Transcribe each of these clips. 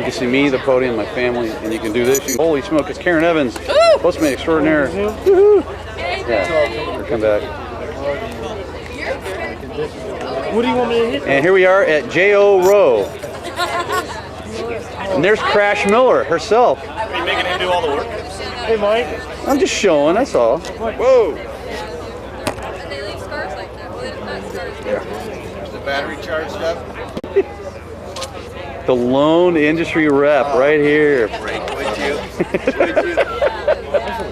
You can see me, the podium, my family, and you can do this. Holy smoke, it's Karen Evans, postmate extraordinaire. Yeah, come back. What do you want me to hit? And here we are at J.O. Row. And there's Crash Miller herself. Are you making him do all the work? Hey, Mike. I'm just showing, that's all. Whoa. They leave scars like that. Well, it's not scars. Is the battery charged up? The lone industry rep right here. Break with you.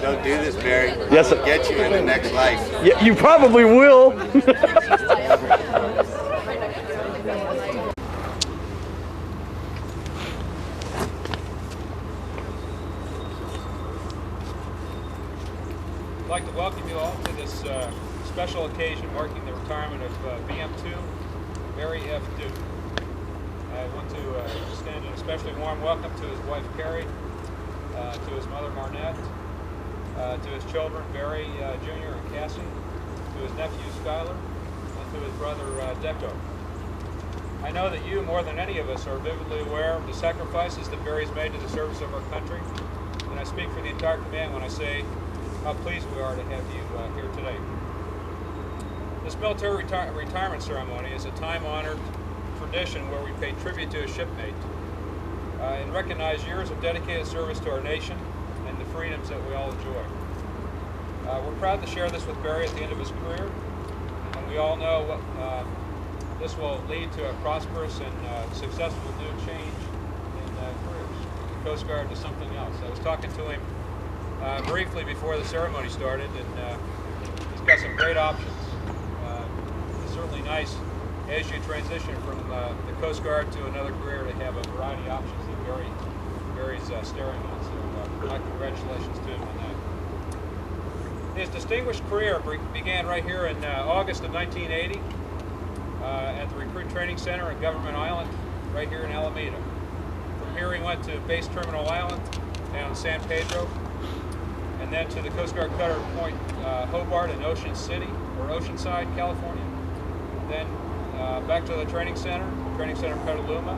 Don't do this, Barry. Yes, I'll get you in the next life. Yeah, you probably will. I'd like to welcome you all to this special occasion marking the retirement of BM2 Barry F. Duke. I want to extend an especially warm welcome to his wife Carrie, to his mother Marnette, to his children Barry Jr. and Cassie, to his nephew Skylar, and to his brother Deco. I know that you, more than any of us, are vividly aware of the sacrifices that Barry's made to the service of our country, and I speak for the entire command when I say how pleased we are to have you here today. This military retirement ceremony is a time-honored tradition where we pay tribute to a shipmate and recognize years of dedicated service to our nation and the freedoms that we all enjoy. We're proud to share this with Barry at the end of his career, and we all know what this will lead to a prosperous and successful new change in careers, the Coast Guard to something else. I was talking to him briefly before the ceremony started, and he's got some great options. It's certainly nice as you transition from the Coast Guard to another career to have a variety of options that Barry's staring on. So my congratulations to him on that. His distinguished career began right here in August of 1980 at the Recruit Training Center in Government Island, right here in Alameda. From here he went to Base Terminal Island down in San Pedro, and then to the Coast Guard Cutter Point Hobart in Ocean City, or Oceanside, California. Then back to the Training Center Petaluma.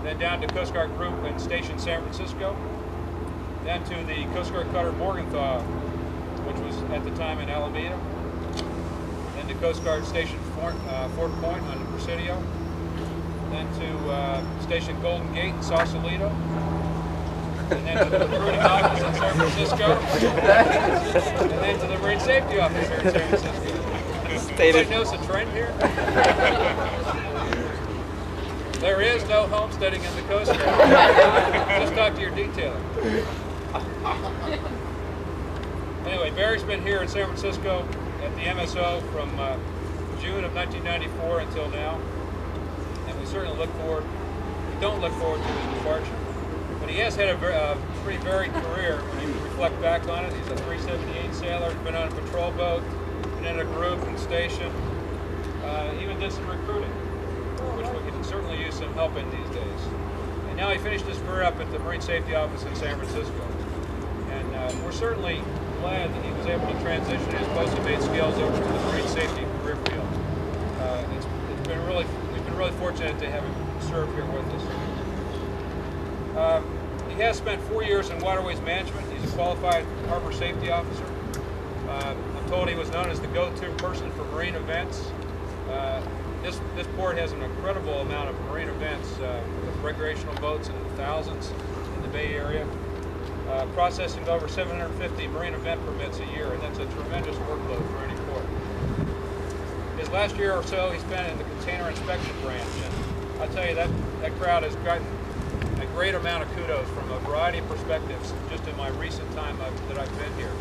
Then down to Coast Guard Group in Station San Francisco. Then to the Coast Guard Cutter Morgenthau, which was at the time in Alameda. Then to Coast Guard Station Fort Point on the Presidio. Then to Station Golden Gate in Sausalito. And then to the recruiting office in San Francisco, and then to the Marine Safety office here in San Francisco. Anybody notice a trend here? There is no homesteading in the Coast Guard. Just talk to your detailer. Anyway, Barry's been here in San Francisco at the MSO from June of 1994 until now, and we certainly don't look forward to his departure. But he has had a pretty varied career when you reflect back on it. He's a 378 sailor, been on a patrol boat, been in a group and station, even did some recruiting, which we can certainly use some help in these days. And now he finished his career up at the Marine Safety Office in San Francisco. And we're certainly glad that he was able to transition his post-mate skills over to the Marine Safety career field. We've been really fortunate to have him serve here with us. He has spent 4 years in waterways management. He's a qualified harbor safety officer. I'm told he was known as the go-to person for marine events. This port has an incredible amount of marine events with recreational boats in the thousands in the Bay Area, processing over 750 marine event permits a year, and that's a tremendous workload for any port. His last year or so he spent in the container inspection branch, and I'll tell you that crowd has gotten a great amount of kudos from a variety of perspectives just in my recent time that I've been here.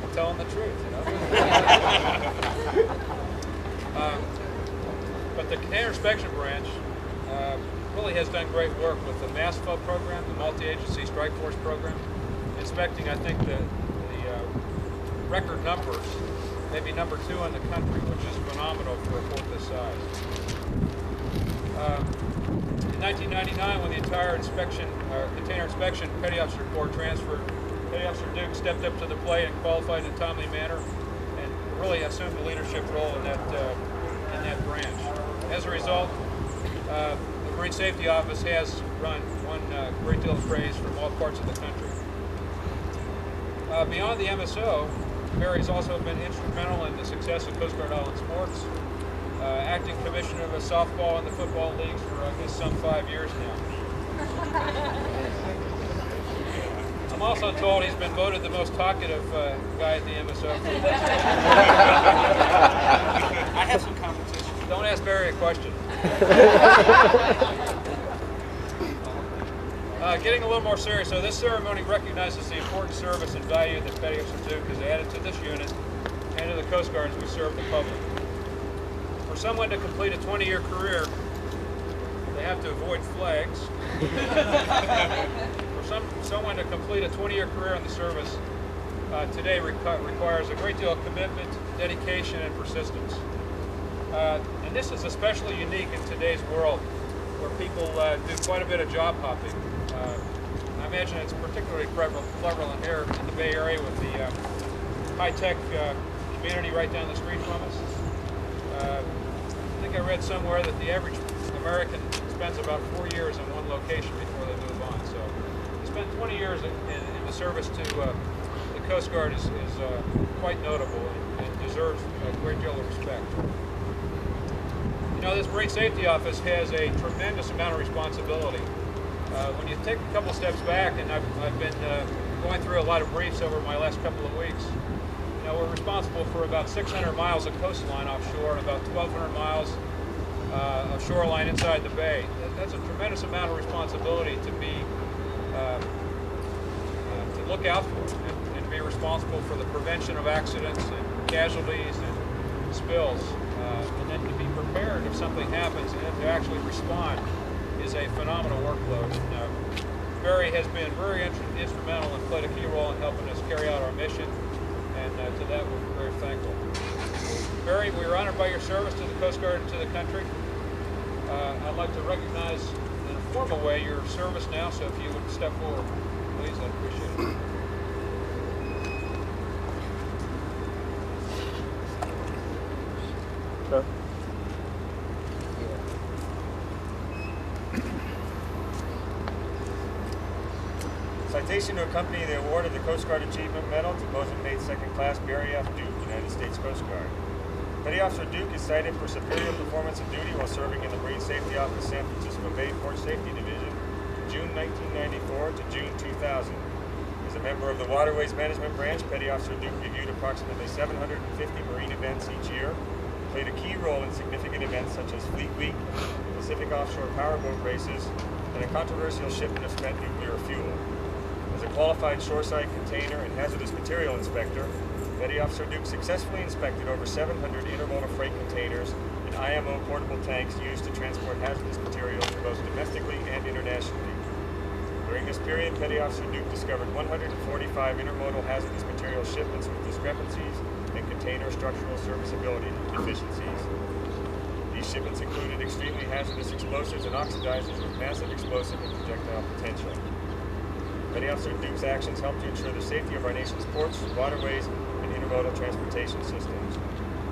I'm telling the truth, you know. But the container inspection branch really has done great work with the MASFO program, the multi-agency strike force program, inspecting, I think, the record numbers, maybe number 2 in the country, which is phenomenal for a port this size. In 1999, when the entire container inspection Petty Officer Corps transferred, Petty Officer Duke stepped up to the plate and qualified in a timely manner, and really assumed the leadership role in that branch. As a result, The Marine Safety Office has won a great deal of praise from all parts of the country. Beyond the MSO, Barry's also been instrumental in the success of Coast Guard Island sports, acting commissioner of the softball and the football leagues for, I guess, some 5 years now. I'm also told he's been voted the most talkative guy at the MSO. I have some competition. Don't ask Barry a question. Getting a little more serious, so this ceremony recognizes the important service and value that Petty Officer Duke has added to this unit and to the Coast Guard as we serve the public. For someone to complete a 20-year career, they have to avoid flags. For someone to complete a 20-year career in the service today requires a great deal of commitment, dedication, and persistence. And this is especially unique in today's world, where people do quite a bit of job hopping. I imagine it's particularly prevalent here in the Bay Area with the high-tech community right down the street from us. I think I read somewhere that the average American spends about 4 years in one location before they move on. So to spend 20 years in the service to the Coast Guard is quite notable and deserves a great deal of respect. You know, this Marine Safety Office has a tremendous amount of responsibility. When you take a couple steps back, and I've been going through a lot of briefs over my last couple of weeks, you know, we're responsible for about 600 miles of coastline offshore and about 1,200 miles of shoreline inside the bay. That's a tremendous amount of responsibility to be to look out for and be responsible for the prevention of accidents and casualties and spills, and then to be prepared if something happens and then to actually respond is a phenomenal workload. And Barry has been very instrumental and played a key role in helping us carry out our mission, and to that we're very thankful. Barry, we are honored by your service to the Coast Guard and to the country. I'd like to recognize in a formal way your service now, so if you would step forward, please, I'd appreciate it. Sir? Citation to accompany the award of the Coast Guard Achievement Medal to Bosun Mate 2nd Class Barry F. Duke, United States Coast Guard. Petty Officer Duke is cited for superior performance of duty while serving in the Marine Safety Office San Francisco Bay Port Safety Division from June 1994 to June 2000. As a member of the Waterways Management Branch, Petty Officer Duke reviewed approximately 750 marine events each year, played a key role in significant events such as Fleet Week, Pacific offshore powerboat races, and a controversial shipment of spent nuclear fuel. As a qualified shoreside container and hazardous material inspector, Petty Officer Duke successfully inspected over 700 intermodal freight containers and IMO portable tanks used to transport hazardous materials both domestically and internationally. During this period, Petty Officer Duke discovered 145 intermodal hazardous material shipments with discrepancies and container structural serviceability deficiencies. These shipments included extremely hazardous explosives and oxidizers with massive explosive and projectile potential. Petty Officer Duke's actions helped to ensure the safety of our nation's ports, waterways, and intermodal transportation systems.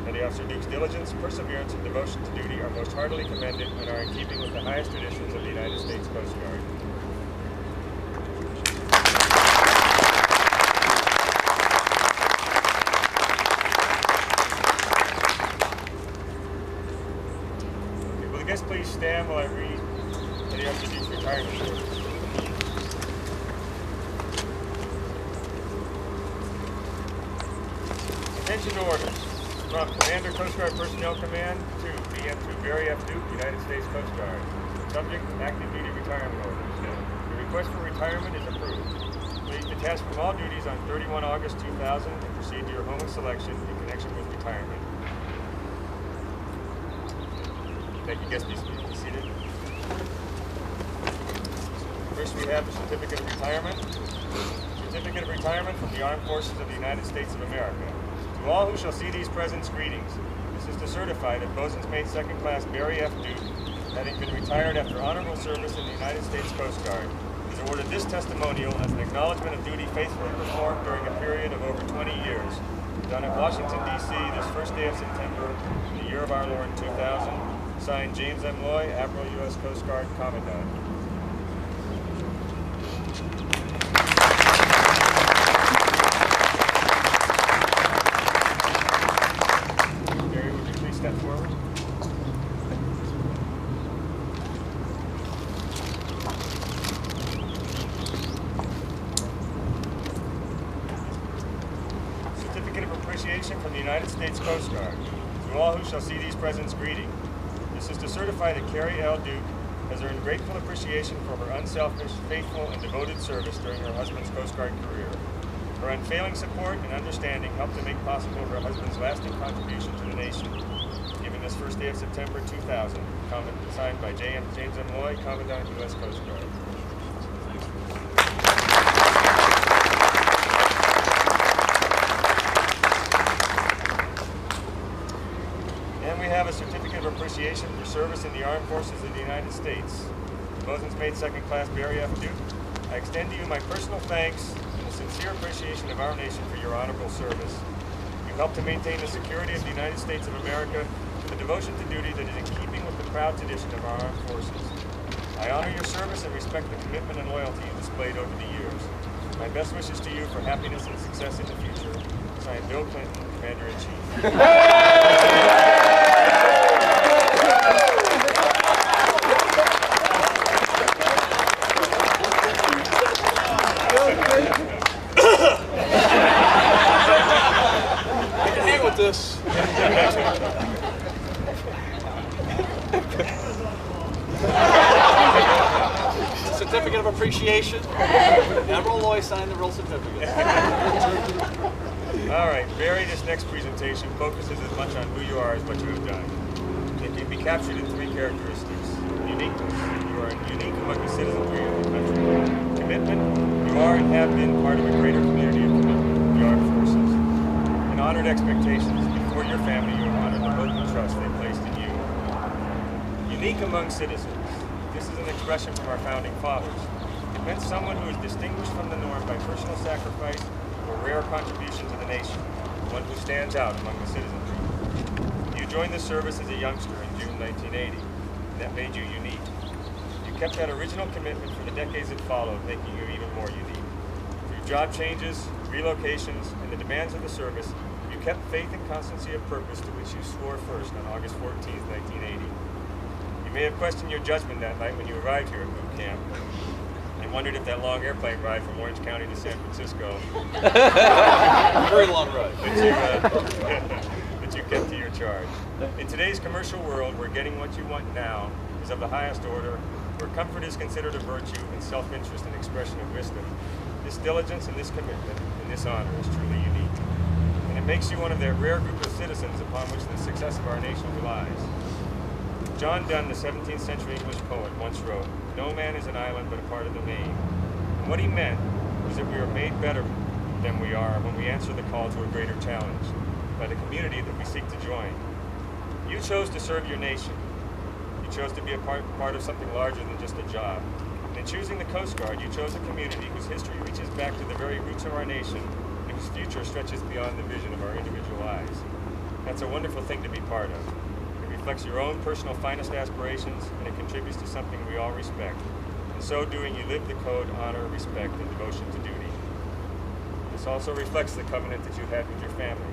Petty Officer Duke's diligence, perseverance, and devotion to duty are most heartily commended and are in keeping with the highest traditions of the United States Coast Guard. Okay, will the guests please stand while I read Petty Officer Duke's retirement order? Attention to orders. From Commander Coast Guard Personnel Command to BM2 Barry F. Duke, United States Coast Guard. Subject, active duty retirement orders. The request for retirement is approved. Please detach from all duties on 31 August 2000 and proceed to your home of selection in connection with retirement. Thank you. Guests, please be seated. First, we have the Certificate of Retirement. Certificate of Retirement from the Armed Forces of the United States of America. To all who shall see these presents, greetings. This is to certify that Bosun's Mate 2nd Class Barry F. Duke, having been retired after honorable service in the United States Coast Guard, is awarded this testimonial as an acknowledgement of duty faithfully performed during a period of over 20 years. Done at Washington, D.C. this first day of September in the year of our Lord 2000, Signed, James M. Loy, Admiral, U.S. Coast Guard, Commandant. Gary, would you please step forward? Certificate of Appreciation from the United States Coast Guard. To all who shall see these presents, greeting. This is to certify that Carrie L. Duke has earned grateful appreciation for her unselfish, faithful, and devoted service during her husband's Coast Guard career. Her unfailing support and understanding helped to make possible her husband's lasting contribution to the nation. Given this first day of September 2000, signed by James M. Loy, Commandant, U.S. Coast Guard. Have a certificate of appreciation for service in the Armed Forces of the United States. Bosun's Mate Second Class Barry F. Duke, I extend to you my personal thanks and a sincere appreciation of our nation for your honorable service. You helped to maintain the security of the United States of America with a devotion to duty that is in keeping with the proud tradition of our armed forces. I honor your service and respect the commitment and loyalty you displayed over the years. My best wishes to you for happiness and success in the future. Signed, Bill Clinton, Commander-in-Chief. This. Certificate of appreciation. Admiral Loy signed the real certificate. All right, Barry, this next presentation focuses as much on who you are as what you have done. It can be captured in three characteristics. Uniqueness. You are unique among the citizenry of the country. Commitment. You are and have been part of a greater community of commitment, the armed forces. And honored expectations. Before your family, you have honored the hope and trust they placed in you. Unique among citizens. This is an expression from our founding fathers. It meant someone who is distinguished from the norm by personal sacrifice or rare contribution to the nation, one who stands out among the citizenry. You joined the service as a youngster in June 1980, and that made you unique. You kept that original commitment for the decades that followed, making you even more unique. Through job changes, relocations, and the demands of the service, you kept faith and constancy of purpose to which you swore first on August 14, 1980. You may have questioned your judgment that night when you arrived here at boot camp, and wondered if that long airplane ride from Orange County to San Francisco very long ride. that you kept to your charge. In today's commercial world, where getting what you want now is of the highest order, where comfort is considered a virtue and self-interest an expression of wisdom, this diligence and this commitment and this honor is truly unique. And it makes you one of that rare group of citizens upon which the success of our nation relies. John Donne, the 17th century English poet, once wrote, "No man is an island but a part of the main." And what he meant was that we are made better than we are when we answer the call to a greater challenge, by the community that we seek to join. You chose to serve your nation. You chose to be a part of something larger than just a job. And in choosing the Coast Guard, you chose a community whose history reaches back to the very roots of our nation, and whose future stretches beyond the vision of our individual lives. That's a wonderful thing to be part of. It reflects your own personal finest aspirations, and it contributes to something we all respect. In so doing, you live the code, honor, respect, and devotion to duty. This also reflects the covenant that you had with your family.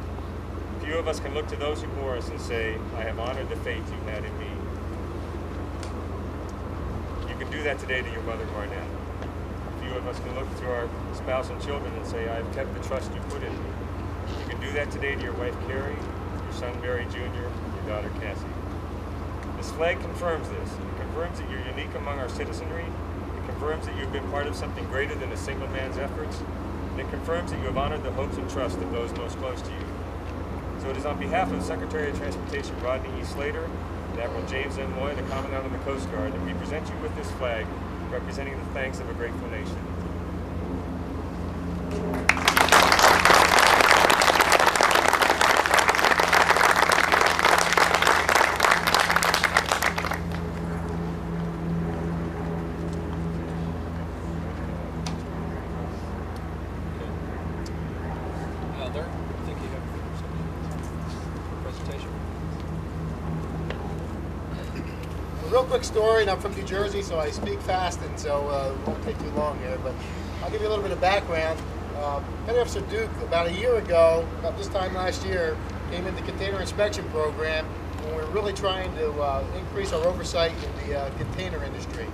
Few of us can look to those who bore us and say, "I have honored the faith you had in me." You can do that today to your mother, Barnett. Few of us can look to our spouse and children and say, "I have kept the trust you put in me." You can do that today to your wife, Carrie, your son, Barry Jr., your daughter, Cassie. This flag confirms this. It confirms that you're unique among our citizenry. It confirms that you've been part of something greater than a single man's efforts. And it confirms that you have honored the hopes and trust of those most close to you. So it is on behalf of Secretary of Transportation Rodney E. Slater and Admiral James M. Loy, the Commandant of the Coast Guard, that we present you with this flag representing the thanks of a grateful nation. There, I think you have some presentation. quick story, and I'm from New Jersey, so I speak fast, and so it won't take too long here. But I'll give you a little bit of background. Petty Officer Duke, about a year ago, about this time last year, came in the container inspection program when we were really trying to increase our oversight in the container industry.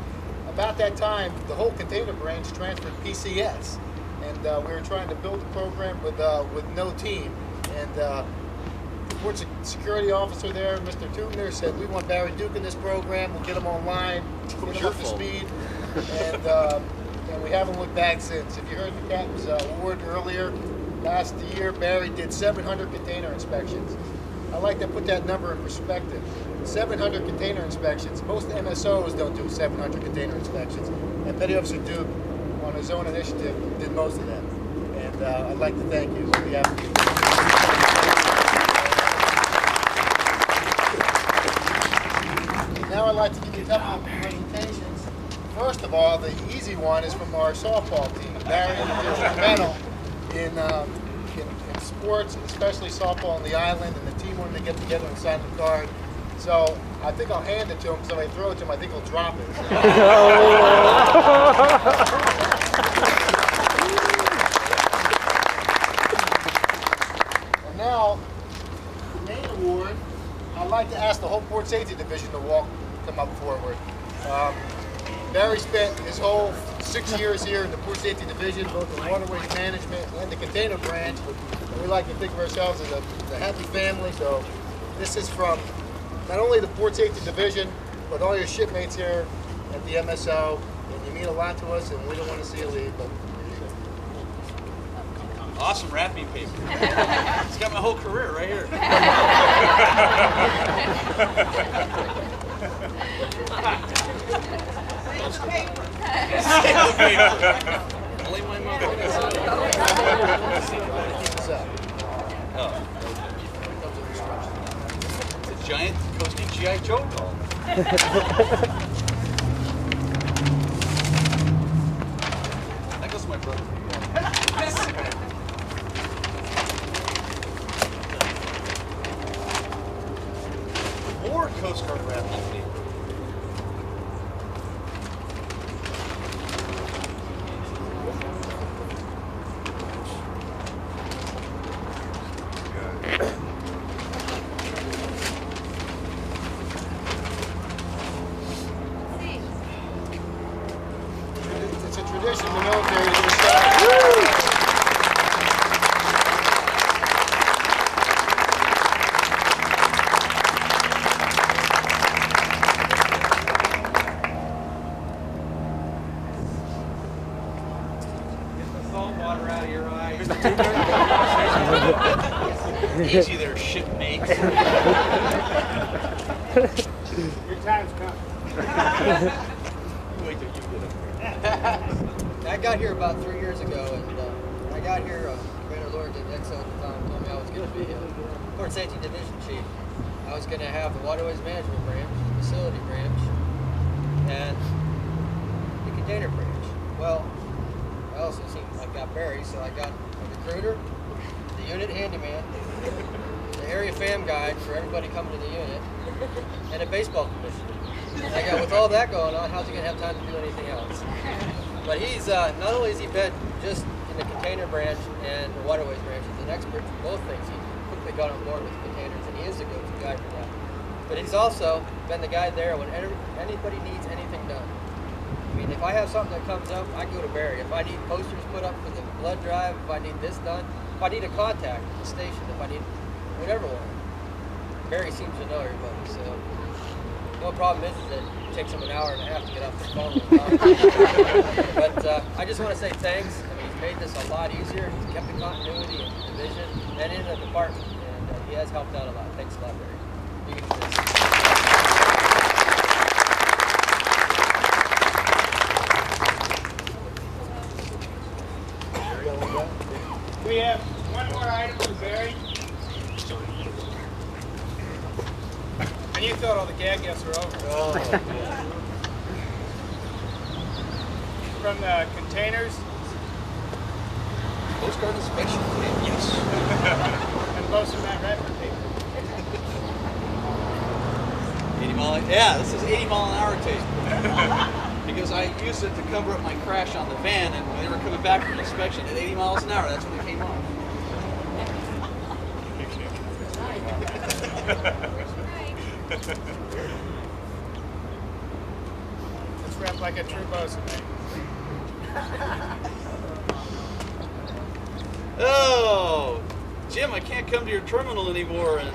About that time, the whole container branch transferred PCS, and we were trying to build a program with no team. And the port security officer there, Mr. Tubner, said, "We want Barry Duke in this program. We'll get him online, get him up to speed." And we haven't looked back since. If you heard the captain's award earlier, last year Barry did 700 container inspections. I like to put that number in perspective. 700 container inspections. Most MSOs don't do 700 container inspections. And Petty Officer Duke, on his own initiative, did most of them. And I'd like to thank you on behalf of the Now I'd like to give you a couple of presentations. First of all, the easy one is from our softball team. Barry is instrumental in sports, especially softball on the island, and the team wanted to get together and sign the card. So I think I'll hand it to him, because if I throw it to him, I think he'll drop it. And now, the main award, I'd like to ask the whole Port Safety Division to come up forward. Barry spent his whole 6 years here in the Port Safety Division, both in waterways management and the container branch. And we like to think of ourselves as a happy family. So this is from not only the Port Safety Division, but all your shipmates here at the MSO. And you mean a lot to us, and we don't want to see you leave. But awesome wrapping paper. It's got my whole career right here. Only my mother. Oh. It's a giant coasting GI Joe doll. That goes to my brother. More Coast Guard wrapping paper. it's a tradition in the military to start. Water out of your eyes. Easy there, shipmates. Your time's come. Wait till you get up there. I got here about 3 years ago, and when I got here, Commander Lord at Exo at the time told me I was going to be a Port Safety Division Chief. I was going to have the Waterways Management Branch, the Facility Branch, and the Container Branch. Well, I also seemed like I got Barry, so I got a recruiter, the unit handyman, the area fam guide for everybody coming to the unit, and a baseball commissioner. And I got, with all that going on, how's he going to have time to do anything else? But he's, not only has he been just in the container branch and the waterways branch, he's an expert for both things. He quickly got on board with containers, and he is the go-to guy for that. But he's also been the guy there when anybody needs anything done. I mean, if I have something that comes up, I go to Barry. If I need posters put up for the blood drive, if I need this done, if I need a contact at the station, if I need whatever one, Barry seems to know everybody. So the only problem is that it takes him an hour and a half to get off the phone with But I just want to say thanks. I mean, he's made this a lot easier. He's kept the continuity in the division and in the department, and he has helped out a lot. Thanks a lot, Barry. You can do this. We have one more item for Barry. And you thought all the gag gifts were over. Oh, From the containers Coast Guard inspection. Yes. and most of that wrapping paper. mile. Yeah, this is 80 mile an hour tape. Because I used it to cover up my crash on the van, and when they were coming back from inspection at 80 miles an hour, that's when it came off. It's wrapped like a true bosun. Oh, Jim, I can't come to your terminal anymore. And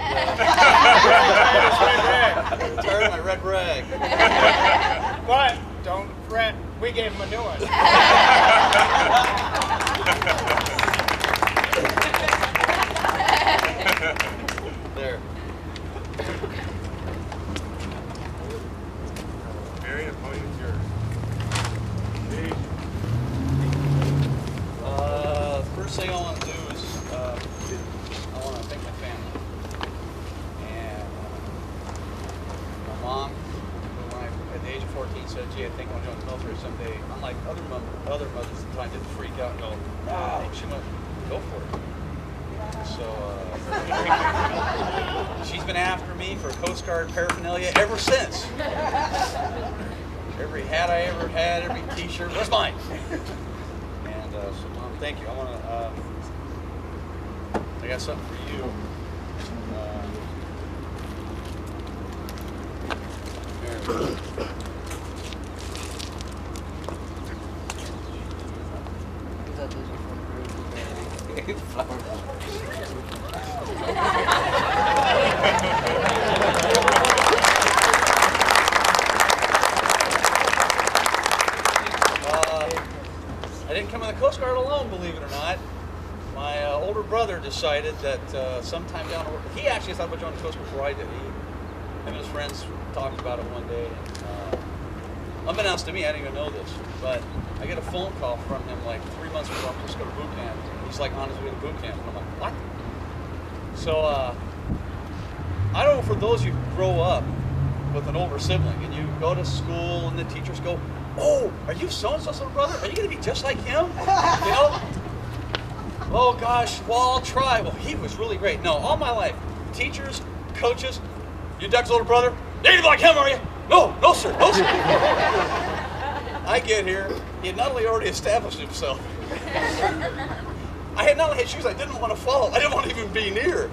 tired of my red rag. But don't fret, we gave him a new one. There. Barry, the podium's yours. First thing I want to do is I want to thank my family and my mom, who when I, at the age of 14, said, "Gee, I think I want to join the military someday." Unlike other mothers at the time, didn't freak out and go, "No," she went, "Go for it." So she's been after me for Coast Guard paraphernalia ever since. Every hat I ever had, every T-shirt was mine. And so, Mom, thank you. I got something for you. I didn't come in the Coast Guard alone, believe it or not. My older brother decided that sometime down the road, he actually thought about joining the Coast Guard before I did. Him and his friends talked about it one day. And, unbeknownst to me, I didn't even know this, but I get a phone call from him like 3 months before I'm supposed to go to boot camp. He's like on his way to boot camp, and I'm like, what? So I don't know, for those who grow up with an older sibling and you go to school and the teachers go, "Oh, are you so-and-so's little brother? Are you going to be just like him?" You know? Oh gosh, well, I'll try. Well, he was really great. No, all my life, teachers, coaches, "You Doug's older brother? Anything like him, are you?" No, no sir, no sir. I get here, he had not only already established himself, I had not only had shoes I didn't want to follow, I didn't want to even be near.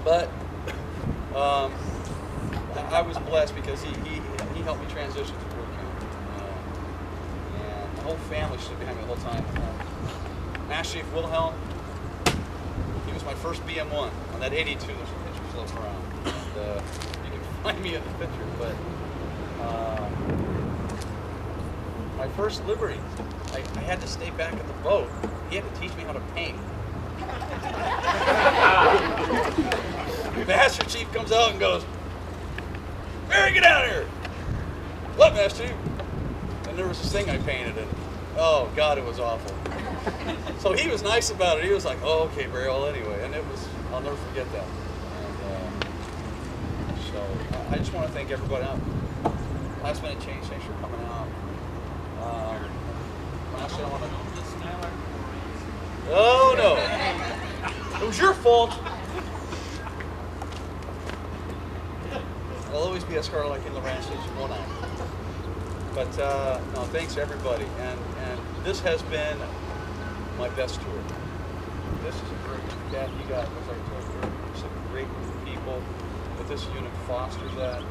But I was blessed because he helped me transition to boot camp. And the whole family stood behind me the whole time. Master Chief Wilhelm, he was my first BM1 on that 82. There's a picture floating around. And, you can find me in the picture, but my first Liberty, I had to stay back at the boat. He had to teach me how to paint. Master Chief comes out and goes, "Barry, get out of here!" "What, Master Chief?" And there was this thing I painted, and oh God, it was awful. So he was nice about it. He was like, "Oh, okay, Barry, well, anyway," and it was, I'll never forget that. And so I just want to thank everybody out. Last minute change, thanks for coming out. Actually, I want to. Oh no! It was your fault. I'll always be a scar like in the ranch station, won't I? But no, thanks everybody, and this has been my best tour. This is a great cat you got. As I told you, some great group of people that this unit fosters that.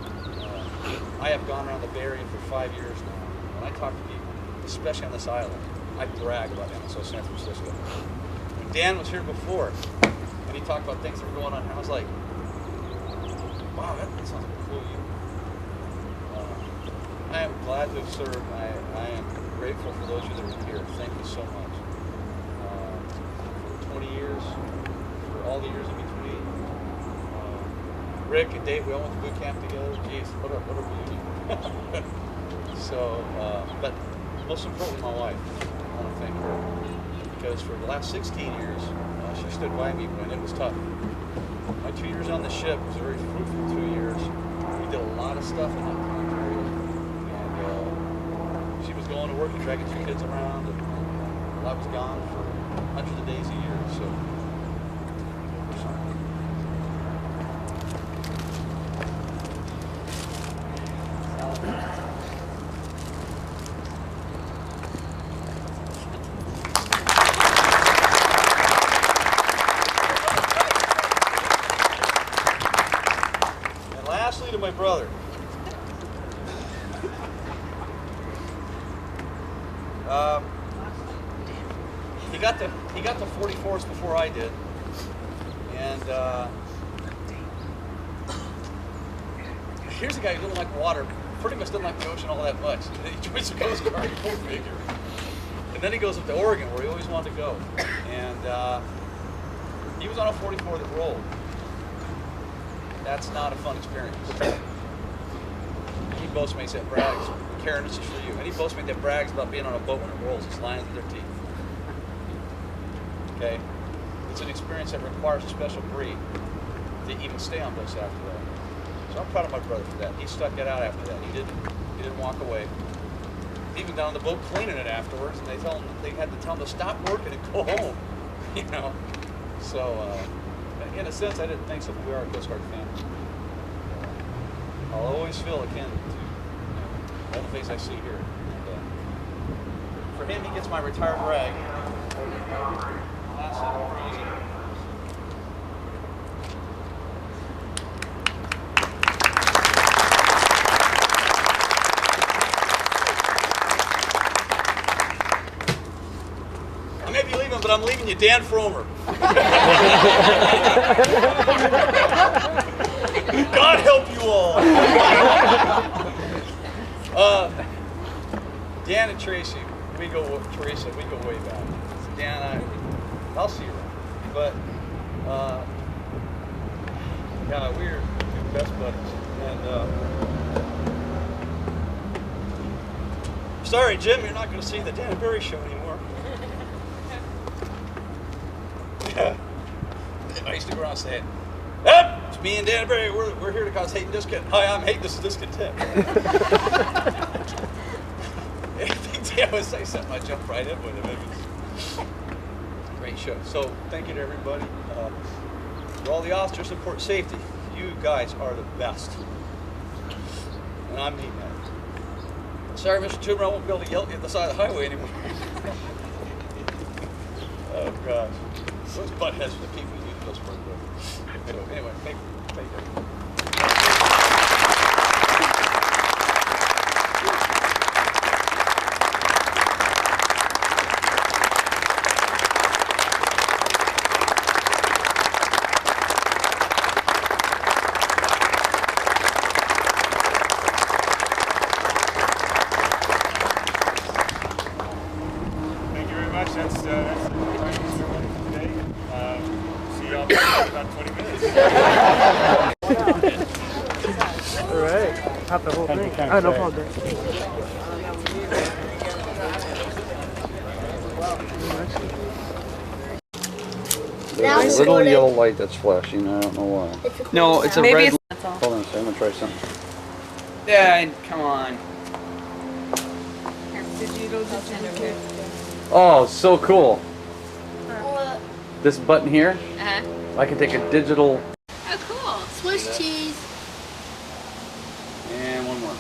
I have gone around the Bay Area for 5 years now. When I talk to people, especially on this island, I brag about MSO San Francisco. When Dan was here before, and he talked about things that were going on, I was like, wow, that sounds like a cool unit. I am glad to have served. I am grateful for those of you that are here. Thank you so much. For 20 years, for all the years in between. Rick and Dave, we all went to boot camp together. Jeez, what a reunion. So, but most importantly, my wife. I want to thank her because for the last 16 years, she stood by me when it was tough. My 2 years on the ship was a very fruitful 2 years. We did a lot of stuff in that time period, and she was going to work and dragging 2 kids around, and I was gone for hundreds of days a year. So. He got the 44s before I did, and here's a guy who didn't like water, pretty much didn't like the ocean all that much. He joins the Coast Guard, go figure. And then he goes up to Oregon, where he always wanted to go, and he was on a 44 that rolled. That's not a fun experience. Any boatmates that brags, Karen, this is for you. Any boatmate that brags about being on a boat when it rolls is lying through their teeth. Okay? It's an experience that requires a special breed to even stay on boats after that. So I'm proud of my brother for that. He stuck it out after that. He didn't walk away. Even down on the boat cleaning it afterwards, and they had to tell him to stop working and go home. You know? So in a sense, I didn't think so, but we are a Coast Guard family. I'll always feel akin to all the things I see here. And, for him, he gets my retired rag. Last one, frozen. I may be leaving, but I'm leaving you Dan Fromer. God help you all. Dan and Tracy, we go way back. Dan, I'll see you around. But yeah, we're best buddies. And sorry, Jim, you're not going to see the Dan Berry show anymore. Yeah. I used to go around saying, it's me and Dan Berry. We're here to cause hate and discontent. Hi, I'm hate. This is discontent. I think Dan would say something. I jumped right in with him. It was a great show. So thank you to everybody. To all the officers of port safety, you guys are the best. And I mean that. Sorry, Mr. Tuber, I won't be able to yell at you at the side of the highway anymore. Oh gosh. Those butt heads are the people you do those work with. So anyway, thank you. Thank you very much. That's the time today. See y'all in about 20 minutes. All right. Not the whole thing. Oh, no problem. There's a little yellow light that's flashing. I don't know why. No, it's a Maybe red. it's that's all. Hold on a second. I'm gonna try something. Yeah, come on. Oh, so cool. This button here, I can take a digital. Oh, cool. Swiss cheese. And one more.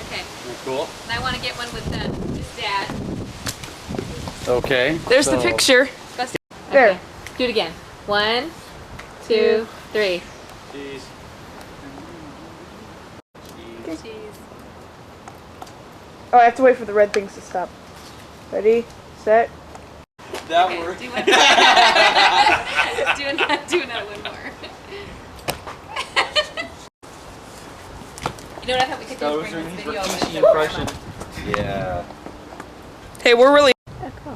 Okay. Isn't that cool? And I want to get one with his dad. Okay. There's the picture. There. Okay. Do it again. 1, 2, 3. Cheese. Cheese. Oh, I have to wait for the red things to stop. Ready, set. That Okay, worked. do another one more. You know what I thought we could do? Bring this video over to the impression. camera. Yeah. Hey, we're really.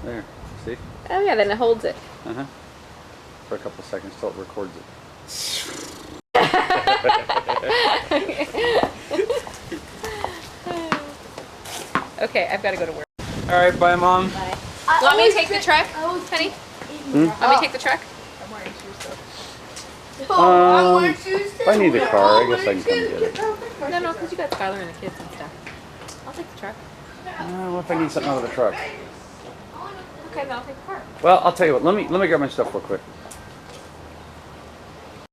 There. See? Oh yeah, then it holds it. Uh-huh. For a couple of seconds till it records it. Okay, I've got to go to work. All right, bye, Mom. Bye. You want me to take the truck, honey? Want me to take the truck? If I need a car, I guess I can come get it. No, because you got Skylar and the kids and stuff. I'll take the truck. What if I need something out of the truck? Okay, then I'll take the car. Well, I'll tell you what. Let me grab my stuff real quick.